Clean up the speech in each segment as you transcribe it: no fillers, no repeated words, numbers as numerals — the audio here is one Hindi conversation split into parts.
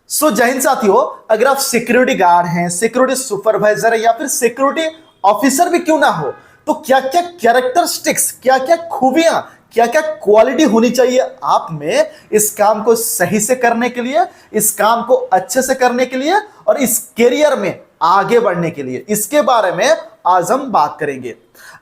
जय हिंद साथियों, अगर आप सिक्योरिटी गार्ड हैं, सिक्योरिटी सुपरवाइजर है या फिर सिक्योरिटी ऑफिसर भी क्यों ना हो, तो क्या क्या कैरेक्टरिस्टिक्स, क्या क्या खूबियां, क्या क्या क्वालिटी होनी चाहिए आप में इस काम को सही से करने के लिए, इस काम को अच्छे से करने के लिए और इस करियर में आगे बढ़ने के लिए, इसके बारे में आज हम बात करेंगे।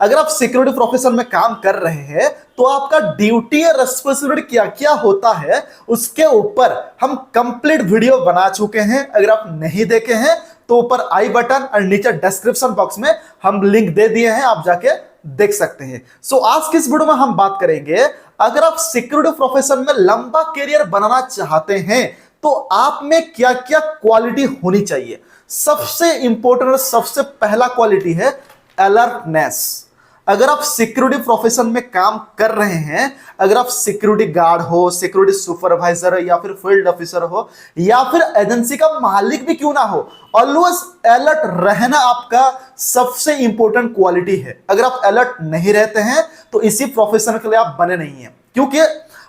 अगर आप सिक्योरिटी प्रोफेशन में काम कर रहे हैं तो आपका ड्यूटी और रेस्पॉन्सिबिलिटी क्या क्या होता है, उसके ऊपर हम कंप्लीट वीडियो बना चुके हैं। अगर आप नहीं देखे हैं तो ऊपर आई बटन और नीचे डिस्क्रिप्शन बॉक्स में हम लिंक दे दिए हैं, आप जाके देख सकते हैं। आज की इस वीडियो में हम बात करेंगे, अगर आप सिक्योरिटी प्रोफेशन में लंबा करियर बनाना चाहते हैं तो आप में क्या क्या क्वालिटी होनी चाहिए। सबसे इंपॉर्टेंट और सबसे पहला क्वालिटी है अलर्टनेस। अगर आप सिक्योरिटी प्रोफेशन में काम कर रहे हैं, अगर आप सिक्योरिटी गार्ड हो, सिक्योरिटी सुपरवाइजर हो या फिर फील्ड ऑफिसर हो या फिर एजेंसी का मालिक भी क्यों ना हो, ऑलवेज अलर्ट रहना आपका सबसे इंपॉर्टेंट क्वालिटी है। अगर आप अलर्ट नहीं रहते हैं तो इसी प्रोफेशन के लिए आप बने नहीं हैं, क्योंकि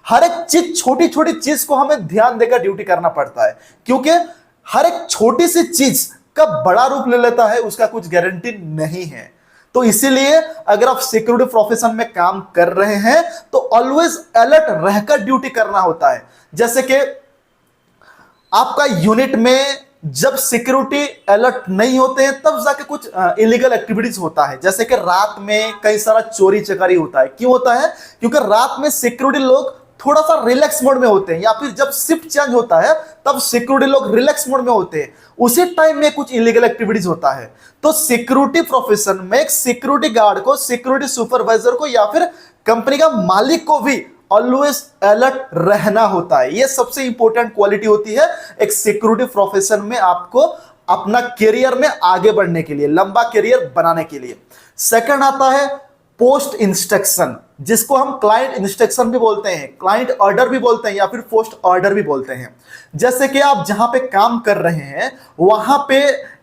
हर एक चीज, छोटी छोटी चीज को हमें ध्यान देकर ड्यूटी करना पड़ता है, क्योंकि हर एक छोटी सी चीज कब बड़ा रूप ले लेता है उसका कुछ गारंटी नहीं है। तो इसीलिए अगर आप सिक्योरिटी प्रोफेशन में काम कर रहे हैं तो ऑलवेज अलर्ट रहकर ड्यूटी करना होता है। जैसे कि आपका यूनिट में जब सिक्योरिटी अलर्ट नहीं होते हैं तब जाके कुछ इलीगल एक्टिविटीज होता है। जैसे कि रात में कई सारा चोरी चकारी होता है। क्यों होता है? क्योंकि रात में सिक्योरिटी लोग थोड़ा सा रिलैक्स मोड में होते हैं, या फिर जब शिफ्ट चेंज होता है तब सिक्योरिटी लोग रिलैक्स मोड में होते हैं, उसी टाइम में कुछ इलीगल एक्टिविटीज होता है। तो सिक्योरिटी प्रोफेशन में एक सिक्योरिटी गार्ड को, सिक्योरिटी सुपरवाइजर को या फिर कंपनी का मालिक को भी ऑलवेज अलर्ट रहना होता है। यह सबसे इंपॉर्टेंट क्वालिटी होती है एक सिक्योरिटी प्रोफेशन में आपको अपना करियर में आगे बढ़ने के लिए, लंबा करियर बनाने के लिए। सेकंड आता है पोस्ट इंस्ट्रक्शन, जिसको हम क्लाइंट इंस्ट्रक्शन भी बोलते हैं, क्लाइंट ऑर्डर भी बोलते हैं या फिर पोस्ट ऑर्डर भी बोलते हैं। जैसे कि आप जहां पे काम कर रहे हैं वहां पे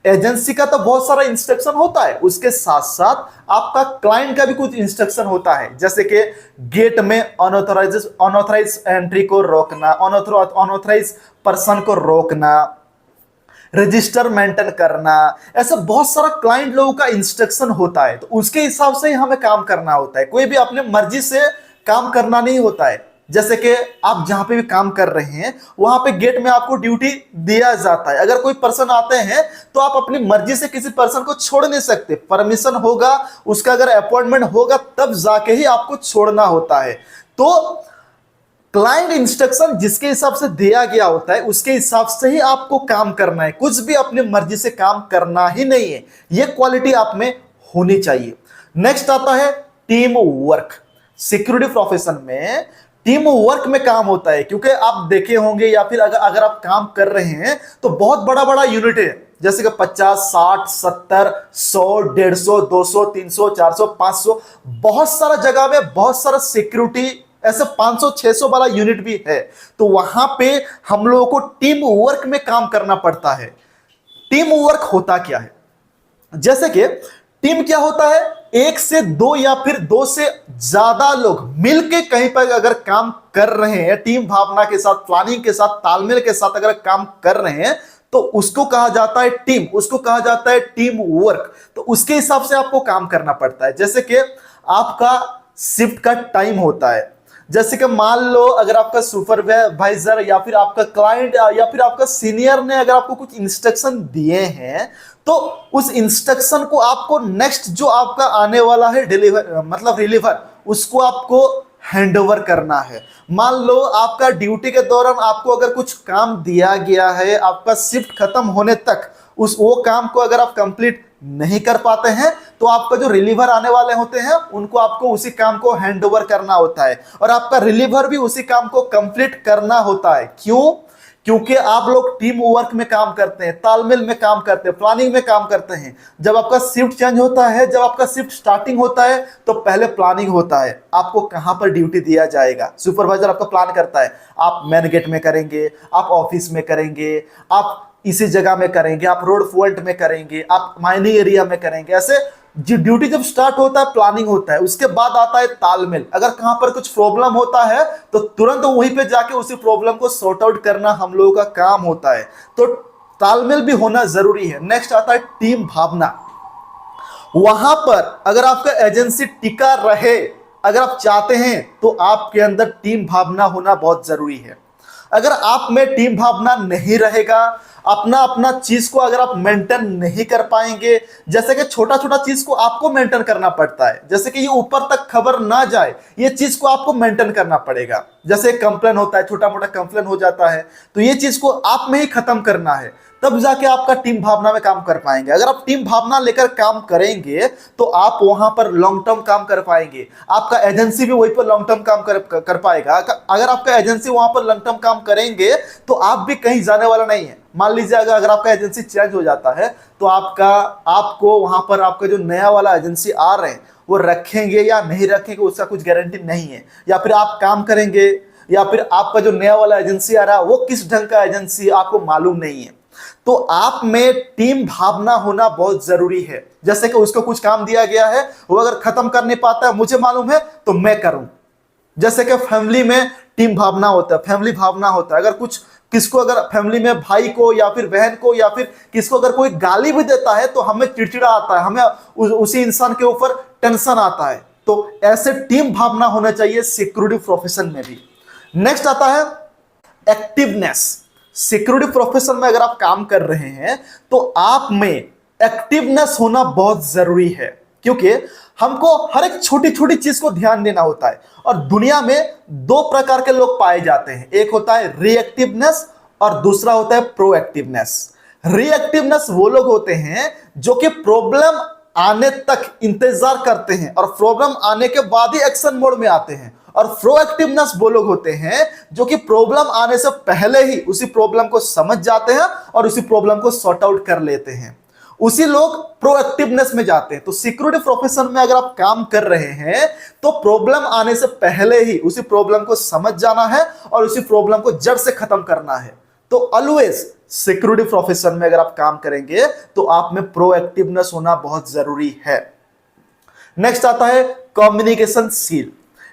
एजेंसी का तो बहुत सारा इंस्ट्रक्शन होता है, उसके साथ साथ आपका क्लाइंट का भी कुछ इंस्ट्रक्शन होता है। जैसे कि गेट में अनऑथराइज एंट्री को रोकना, अनऑथराइज पर्सन को रोकना, रजिस्टर मेंटेन करना, ऐसा बहुत सारा क्लाइंट लोगों का इंस्ट्रक्शन होता है। तो उसके हिसाब से ही हमें काम करना होता है, कोई भी अपने मर्जी से काम करना नहीं होता है। जैसे कि आप जहां पे भी काम कर रहे हैं वहां पे गेट में आपको ड्यूटी दिया जाता है। अगर कोई पर्सन आते हैं तो आप अपनी मर्जी से किसी पर्सन को छोड़ नहीं सकते, परमिशन होगा, उसका अगर अपॉइंटमेंट होगा तब जाके ही आपको छोड़ना होता है। तो क्लाइंट इंस्ट्रक्शन जिसके हिसाब से दिया गया होता है उसके हिसाब से ही आपको काम करना है, कुछ भी अपनी मर्जी से काम करना ही नहीं है। यह क्वालिटी आप में होनी चाहिए। नेक्स्ट आता है टीम वर्क। सिक्योरिटी प्रोफेशन में टीम वर्क में काम होता है, क्योंकि आप देखे होंगे या फिर अगर आप काम कर रहे हैं तो बहुत बड़ा बड़ा यूनिट है, जैसे कि 50, 60, 70, 100, 150, 200, 300, 400, 500, बहुत सारा जगह में बहुत सारा सिक्योरिटी, ऐसे 500, 600 वाला यूनिट भी है। तो वहां पे हम लोगों को टीम वर्क में काम करना पड़ता है। टीम वर्क होता क्या है? जैसे कि टीम क्या होता है, एक से दो या फिर दो से ज्यादा लोग मिलके कहीं पर अगर काम कर रहे हैं, टीम भावना के साथ, प्लानिंग के साथ, तालमेल के साथ अगर काम कर रहे हैं तो उसको कहा जाता है टीम, उसको कहा जाता है टीम वर्क। तो उसके हिसाब से आपको काम करना पड़ता है। जैसे कि आपका शिफ्ट का टाइम होता है, जैसे कि मान लो अगर आपका सुपरवाइजर या फिर आपका क्लाइंट या फिर आपका सीनियर ने अगर आपको कुछ इंस्ट्रक्शन दिए हैं तो उस इंस्ट्रक्शन को आपको नेक्स्ट जो आपका आने वाला है रिलीवर, उसको आपको हैंडओवर करना है। मान लो आपका ड्यूटी के दौरान आपको अगर कुछ काम दिया गया है, आपका शिफ्ट खत्म होने तक वो काम को अगर आप कंप्लीट नहीं कर पाते हैं तो आपका जो रिलीवर आने वाले होते हैं उनको आपको उसी काम को हैंडओवर करना होता है, और आपका रिलीवर भी उसी काम को कंप्लीट करना होता है। क्यों? क्योंकि आप लोग टीम वर्क में काम करते हैं, तालमेल में काम करते हैं, प्लानिंग में काम करते हैं। जब आपका शिफ्ट चेंज होता है, जब आपका शिफ्ट स्टार्टिंग होता है तो पहले प्लानिंग होता है, आपको कहां पर ड्यूटी दिया जाएगा। सुपरवाइजर आपका प्लान करता है, आप मेन गेट में करेंगे, आप ऑफिस में करेंगे, आप इसी जगह में करेंगे, आप रोड फ्रंट में करेंगे, आप माइनिंग एरिया में करेंगे। ऐसे ड्यूटी जब स्टार्ट होता है प्लानिंग होता है, उसके बाद आता है तालमेल। अगर कहां पर कुछ प्रॉब्लम होता है तो तुरंत वहीं पे जाके उसी प्रॉब्लम को सॉर्ट आउट करना हम लोगों का काम होता है, तो तालमेल भी होना जरूरी है। नेक्स्ट आता है टीम भावना। वहां पर अगर आपका एजेंसी टिका रहे, अगर आप चाहते हैं तो आपके अंदर टीम भावना होना बहुत जरूरी है। अगर आप में टीम भावना नहीं रहेगा, अपना अपना चीज को अगर आप मेंटेन नहीं कर पाएंगे, जैसे कि छोटा छोटा चीज को आपको मेंटेन करना पड़ता है, जैसे कि ये ऊपर तक खबर ना जाए, ये चीज को आपको मेंटेन करना पड़ेगा। जैसे कंप्लेन होता है, छोटा मोटा कंप्लेन हो जाता है, तो ये चीज को आप में ही खत्म करना है, तब जाके आपका टीम भावना में काम कर पाएंगे। अगर आप टीम भावना लेकर काम करेंगे तो आप वहां पर लॉन्ग टर्म काम कर पाएंगे, आपका एजेंसी भी वहीं पर लॉन्ग टर्म काम कर पाएगा। अगर आपका एजेंसी वहां पर लॉन्ग टर्म काम करेंगे तो आप भी कहीं जाने वाला नहीं है। मान लीजिए अगर आपका एजेंसी चेंज हो जाता है तो आपको वहां पर आपका जो नया वाला एजेंसी आ रहे हैं वो रखेंगे या नहीं रखेंगे उसका कुछ गारंटी नहीं है, या फिर आप काम करेंगे या फिर आपका जो नया वाला एजेंसी आ रहा है वो किस ढंग का एजेंसी आपको मालूम नहीं है। तो आप में टीम भावना होना बहुत जरूरी है। जैसे कि उसको कुछ काम दिया गया है, वो अगर खत्म कर नहीं पाता है, मुझे मालूम है तो मैं करूं। जैसे कि फैमिली में टीम भावना होता है, फैमिली भावना होता है। अगर कुछ किसको अगर फैमिली में भाई को या फिर बहन को या फिर किसको अगर कोई गाली भी देता है तो हमें चिड़चिड़ा आता है, हमें उसी इंसान के ऊपर टेंशन आता है। तो ऐसे टीम भावना होना चाहिए सिक्योरिटी प्रोफेशन में भी। नेक्स्ट आता है एक्टिवनेस। सिक्योरिटी प्रोफेशन में अगर आप काम कर रहे हैं तो आप में एक्टिवनेस होना बहुत जरूरी है, क्योंकि हमको हर एक छोटी छोटी चीज को ध्यान देना होता है। और दुनिया में दो प्रकार के लोग पाए जाते हैं, एक होता है रिएक्टिवनेस और दूसरा होता है प्रोएक्टिवनेस। रिएक्टिवनेस वो लोग होते हैं जो कि प्रॉब्लम आने तक इंतजार करते हैं और प्रॉब्लम आने के बाद ही एक्शन मोड में आते हैं। और प्रोएक्टिवनेस वो लोग होते हैं जो कि प्रॉब्लम आने से पहले ही उसी प्रॉब्लम को समझ जाते हैं और उसी प्रॉब्लम को सॉर्ट आउट कर लेते हैं, उसी लोग प्रोएक्टिवनेस में जाते हैं। तो सिक्योरिटी प्रोफेशन में अगर आप काम कर रहे हैं तो प्रॉब्लम आने से पहले ही उसी प्रॉब्लम को समझ जाना है और उसी प्रॉब्लम को जड़ से खत्म करना है। तो ऑलवेज सिक्योरिटी प्रोफेशन में अगर आप काम करेंगे तो आप में प्रोएक्टिवनेस होना बहुत जरूरी है। नेक्स्ट आता है कम्युनिकेशन स्किल।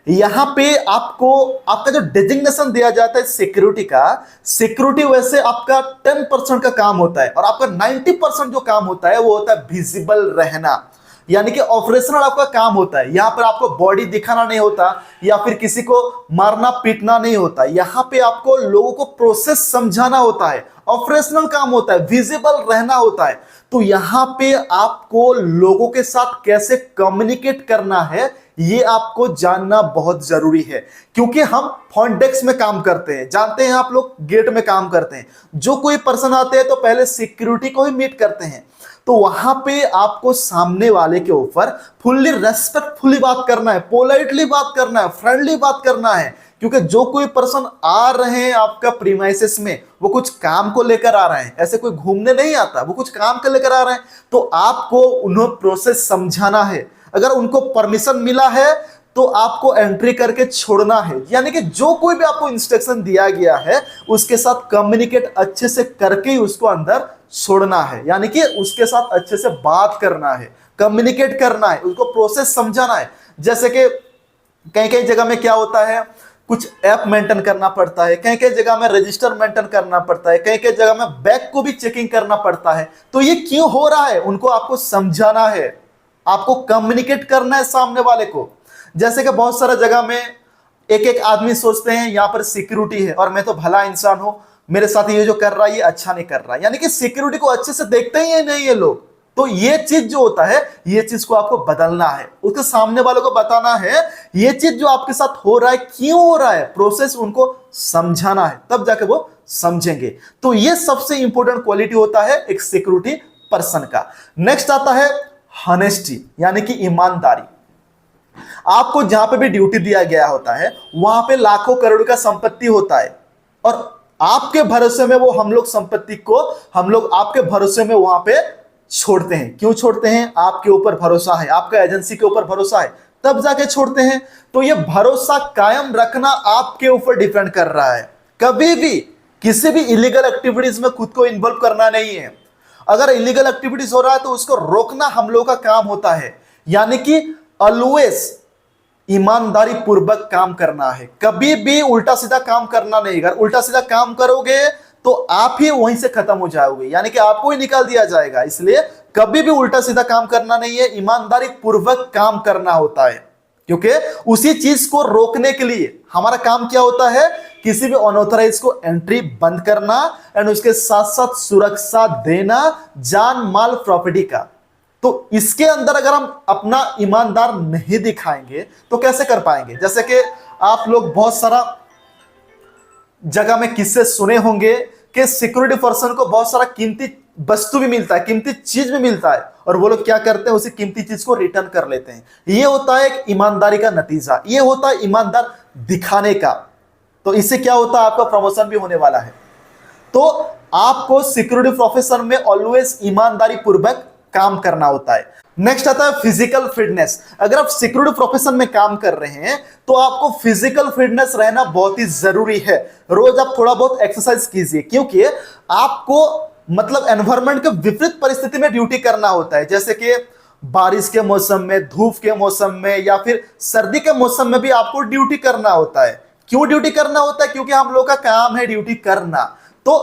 यहां पे आपको आपका जो डेजिग्नेशन दिया जाता है सिक्योरिटी का, सिक्योरिटी वैसे आपका 10% का काम होता है और आपका 90% जो काम होता है वो होता है विजिबल रहना, यानी कि ऑपरेशनल आपका काम होता है। यहां पर आपको बॉडी दिखाना नहीं होता या फिर किसी को मारना पीटना नहीं होता, यहां पे आपको लोगों को प्रोसेस समझाना होता है, ऑपरेशनल काम होता है, विजिबल रहना होता है। तो यहां पे आपको लोगों के साथ कैसे कम्युनिकेट करना है ये आपको जानना बहुत जरूरी है, क्योंकि हम फ्रंट डेस्क में काम करते हैं, जानते हैं आप लोग, गेट में काम करते हैं। जो कोई पर्सन आते हैं तो पहले सिक्योरिटी को ही मीट करते हैं। तो वहां पे आपको सामने वाले के ऊपर फुल्ली रेस्पेक्टफुली बात करना है, पोलाइटली बात करना है, फ्रेंडली बात करना है, क्योंकि जो कोई पर्सन आ रहे हैं आपका प्रीमाइसेस में वो कुछ काम को लेकर आ रहे हैं, ऐसे कोई घूमने नहीं आता, वो कुछ काम को लेकर आ रहे हैं। तो आपको उन्हें प्रोसेस समझाना है। अगर उनको परमिशन मिला है तो आपको एंट्री करके छोड़ना है, यानी कि जो कोई भी आपको इंस्ट्रक्शन दिया गया है उसके साथ कम्युनिकेट अच्छे से करके ही उसको अंदर छोड़ना है, यानी कि उसके साथ अच्छे से बात करना है, कम्युनिकेट करना है, उसको प्रोसेस समझाना है। जैसे कि कहीं कहीं जगह में क्या होता है, कुछ ऐप मेंटेन करना पड़ता है, कहीं कहीं जगह में रजिस्टर मेंटेन करना पड़ता है, कहीं कहीं जगह में बैग को भी चेकिंग करना पड़ता है। तो ये क्यों हो रहा है उनको आपको समझाना है, आपको कम्युनिकेट करना है सामने वाले को। जैसे कि बहुत सारा जगह में एक एक आदमी सोचते हैं यहां पर सिक्योरिटी है और मैं तो भला इंसान हूं, मेरे साथ ये जो कर रहा है ये अच्छा नहीं कर रहा, यानी कि सिक्योरिटी को अच्छे से देखते ही नहीं ये लोग। तो ये चीज जो होता है ये चीज को आपको बदलना है, उसके सामने वालों को बताना है ये चीज जो आपके साथ हो रहा है क्यों हो रहा है, प्रोसेस उनको समझाना है, तब जाके वो समझेंगे। तो ये सबसे इंपॉर्टेंट क्वालिटी होता है एक सिक्योरिटी पर्सन का। नेक्स्ट आता है हॉनेस्टी, यानी कि ईमानदारी। आपको जहां पे भी ड्यूटी दिया गया होता है वहां पे लाखों करोड़ का संपत्ति होता है और आपके भरोसे में वो हम लोग संपत्ति को हम लोग आपके भरोसे में वहां पे छोड़ते हैं। क्यों छोड़ते हैं? आपके ऊपर भरोसा है, आपका एजेंसी के ऊपर भरोसा है, तब जाके छोड़ते हैं। तो ये भरोसा कायम रखना आपके ऊपर डिपेंड कर रहा है। कभी भी किसी भी इलीगल एक्टिविटीज में खुद को इन्वॉल्व करना नहीं है। अगर इलीगल एक्टिविटीज हो रहा है तो उसको रोकना हम लोगों का काम होता है। यानी कि ऑलवेज ईमानदारी पूर्वक काम करना है, कभी भी उल्टा सीधा काम करना नहीं। अगर उल्टा सीधा काम करोगे तो आप ही वहीं से खत्म हो जाओगे, यानी कि आपको ही निकाल दिया जाएगा। इसलिए कभी भी उल्टा सीधा काम करना नहीं है, ईमानदारी पूर्वक काम करना होता है। क्योंकि उसी चीज को रोकने के लिए हमारा काम क्या होता है, किसी भी अनऑथराइज को एंट्री बंद करना एंड उसके साथ साथ सुरक्षा देना जान माल प्रॉपर्टी का। तो इसके अंदर अगर हम अपना ईमानदार नहीं दिखाएंगे तो कैसे कर पाएंगे। जैसे कि आप लोग बहुत सारा जगह में किस्से सुने होंगे कि सिक्योरिटी पर्सन को बहुत सारा कीमती वस्तु भी मिलता है, कीमती चीज भी मिलता है, और वो लोग क्या करते हैं, उसी कीमती चीज को रिटर्न कर लेते हैं। ये होता है एक ईमानदारी का नतीजा, ये होता है ईमानदार दिखाने का। तो इससे क्या होता है, आपका प्रमोशन भी होने वाला है। तो आपको सिक्योरिटी प्रोफेशन में ऑलवेज ईमानदारी पूर्वक काम करना होता है। नेक्स्ट आता है फिजिकल फिटनेस। अगर आप सिक्योरिटी प्रोफेशन में काम कर रहे हैं तो आपको फिजिकल फिटनेस रहना बहुत ही जरूरी है। रोज आप थोड़ा बहुत एक्सरसाइज कीजिए, क्योंकि आपको मतलब एनवायरनमेंट के विपरीत परिस्थिति में ड्यूटी करना होता है। जैसे कि बारिश के मौसम में, धूप के मौसम में, या फिर सर्दी के मौसम में भी आपको ड्यूटी करना होता है। क्यों ड्यूटी करना होता है? क्योंकि हम लोग का काम है ड्यूटी करना। तो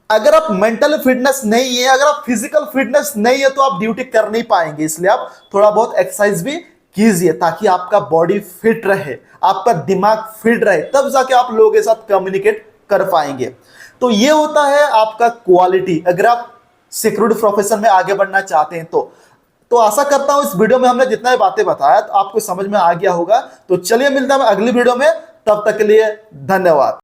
अगर आप मेंटल फिटनेस नहीं है, अगर आप फिजिकल फिटनेस नहीं है, तो आप ड्यूटी कर नहीं पाएंगे। इसलिए आप थोड़ा बहुत एक्सरसाइज भी कीजिए ताकि आपका बॉडी फिट रहे, आपका दिमाग फिट रहे, तब जाके आप लोगों के साथ कम्युनिकेट कर पाएंगे। तो ये होता है आपका क्वालिटी, अगर आप सिक्योरिटी प्रोफेशन में आगे बढ़ना चाहते हैं तो आशा करता हूं इस वीडियो में हमने जितना भी बातें बताया तो आपको समझ में आ गया होगा। तो चलिए मिलता है अगली वीडियो में, तब तक के लिए धन्यवाद।